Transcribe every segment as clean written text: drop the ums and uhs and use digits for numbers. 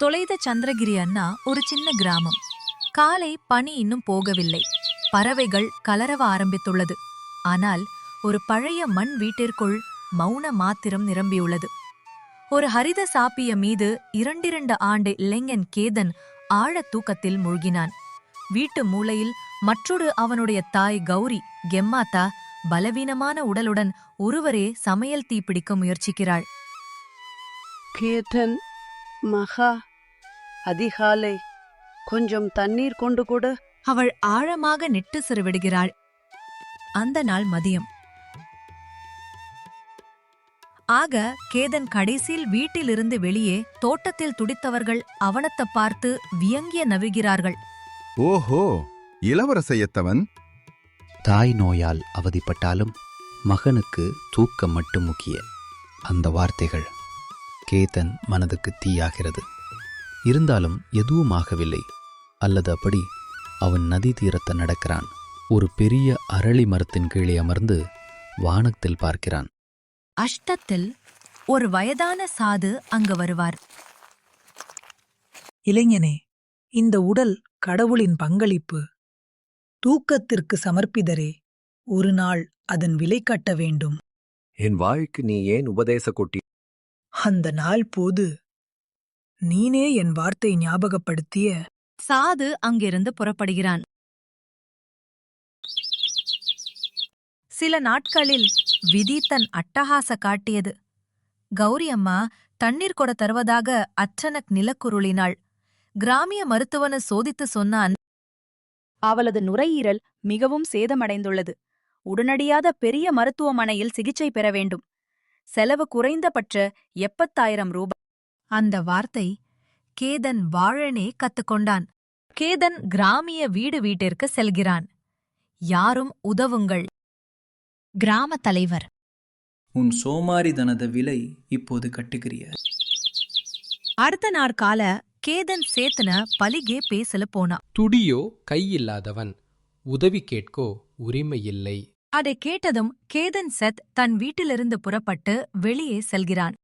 தொலைத சந்திரகிரி அண்ணா ஒரு சின்ன கிராமம். காலை பனி இன்னும் போகவில்லை. பறவைகள் கலரவ ஆரம்பித்துள்ளது. ஆனால் ஒரு பழைய மண் வீட்டிற்குள் மௌன மாத்திரம் நிரம்பியுள்ளது. ஒரு ஹரித சாப்பிய மீது 2 ஆண்டு இளைஞன் கேதன் ஆழ தூக்கத்தில் மூழ்கினான். வீட்டு மூலையில் மற்றொரு அவனுடைய தாய் கௌரி கெம்மாத்தா பலவீனமான உடலுடன் ஒருவரே சமையல் தீப்பிடிக்க முயற்சிக்கிறாள். கேதன், மகா, அதிகாலை கொஞ்சம் தண்ணீர் கொண்டு கொடு. அவள் ஆழமாக நெட்டு சிறுவிடுகிறாள். அந்த நாள் மதியம். ஆக கேதன் கடைசியில் வீட்டிலிருந்து வெளியே தோட்டத்தில் துடித்தவர்கள் அவனத்தை பார்த்து வியங்கிய நவிகிறார்கள். ஓஹோ, இளவரசையத்தவன் தாய் நோயால் அவதிப்பட்டாலும் மகனுக்கு தூக்கம் மட்டும் முக்கிய. அந்த வார்த்தைகள் கேதன் மனதுக்கு தீயாகிறது. இருந்தாலும் எதுவும் ஆகவில்லை. அல்லது அப்படி அவன் நதி தீரத்தை நடக்கிறான். ஒரு பெரிய அரளி மரத்தின் கீழே அமர்ந்து வானத்தில் பார்க்கிறான். அஷ்டத்தில் ஒரு வயதான சாது அங்கு வருவார். இளைஞனே, இந்த உடல் கடவுளின் பங்களிப்பு. தூக்கத்திற்கு சமர்ப்பிதரே, ஒரு நாள் அதன் விலை கட்ட வேண்டும். என் வாய்க்கு நீ ஏன் உபதேச கொட்டி? அந்த நாள் போது நீனே என் வார்த்தை ஞாபகப்படுத்திய. சாது அங்கிருந்து புறப்படுகிறான். சில நாட்களில் விதி தன் அட்டகாச காட்டியது. கௌரி அம்மா தண்ணீர் கொட தருவதாக அச்சனக் நிலக்குருளினாள். கிராமிய மருத்துவன சோதித்து சொன்னான். அவளது நுரையீரல் மிகவும் சேதமடைந்துள்ளது. உடனடியாக பெரிய மருத்துவமனையில் சிகிச்சை பெற வேண்டும். செலவு குறைந்தபட்ச 70,000 ரூபாய். அந்த வார்த்தை கேதன் வாழனே கத்துக்கொண்டான். கேதன் கிராமிய வீட்டிற்கு செல்கிறான். யாரும் உதவுங்கள். கிராம தலைவர், உன் சோமாரிதனத விலை இப்போது கட்டுகிறிய. அடுத்த நாற்கால கேதன் சேத்தன பலிகே பேசல போனா. துடியோ கையில்லாதவன், உதவி கேட்கோ உரிமையில்லை. அதை கேட்டதும் கேதன் செத் தன் வீட்டிலிருந்து புறப்பட்டு வெளியே செல்கிறான்.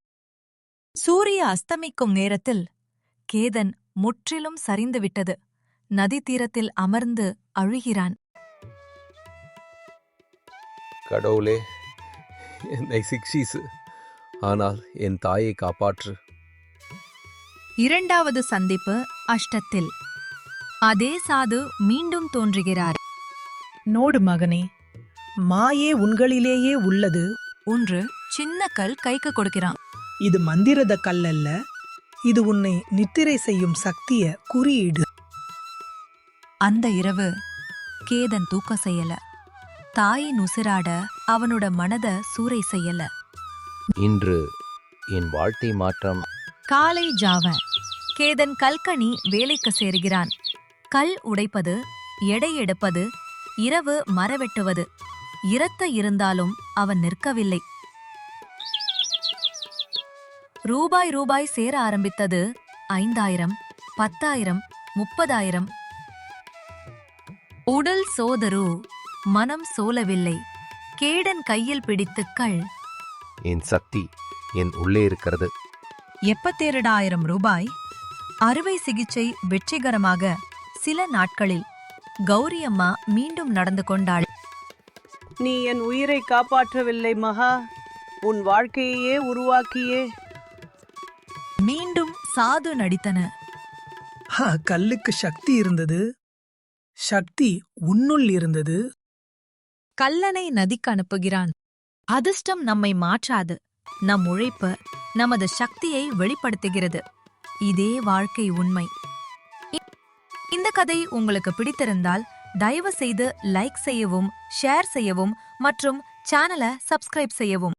சூரிய அஸ்தமிக்கும் நேரத்தில் கேதன் முற்றிலும் சரிந்துவிட்டது. நதி தீரத்தில் அமர்ந்து அழுகிறான். கடவுளே, என்னை சிக்ஷிசு, ஆனால் என் தாயை காப்பாற்று. இரண்டாவது சந்திப்பு அஷ்டத்தில். அதே சாது மீண்டும் தோன்றுகிறார். நோடு மகனே, மாயே உங்களிலேயே உள்ளது. ஒன்று சின்ன கல் கைக்கு கொடுக்கிறான். இது மந்திரத கல்லல்ல, இது உன்னை நித்திரை செய்யும் சக்திய குறியீடு. அந்த இரவு கேதன் தூக்க செய்யல. தாயின் உசிராட அவனோட மனத சூறை செய்யல. இன்று என் வாழ்க்கை மாற்றம். காலை ஜாவ கேதன் கல்கனி வேலைக்கு சேர்கிறான். கல் உடைப்பது, எடை எடுப்பது, இரவு மரவெட்டுவது. இரத்த இருந்தாலும் அவன் நிற்கவில்லை. ரூபாய் சேர ஆரம்பித்தது. 5,000, 10,000, 30,000. உடல் சோதரு, மனம் சோலவில்லை. கேடன் கையில் பிடித்து கள். என் சக்தி என் உள்ளே இருக்கிறது. 77,000 ரூபாய். அறுவை சிகிச்சை வெற்றிகரமாக. சில நாட்களில் கௌரி அம்மா மீண்டும் நடந்து கொண்டாள். நீ என் உயிரை காப்பாற்றவில்லை மகா, உன் வாழ்க்கையே உருவாக்கியே. மீண்டும் சாது நடித்தன. கல்லுக்கு சக்தி இருந்தது. சக்தி உன்னுள் இருந்தது. கல்லனை நதிக்கு அனுப்புகிறான். அதிர்ஷ்டம் நம்மை மாற்றாது. நம் உழைப்பு நமது சக்தியை வெளிப்படுத்துகிறது. இதே வாழ்க்கை உண்மை. இந்த கதை உங்களுக்கு பிடித்திருந்தால் தயவு செய்து லைக் செய்யவும், ஷேர் செய்யவும் மற்றும் சேனலை சப்ஸ்கிரைப் செய்யவும்.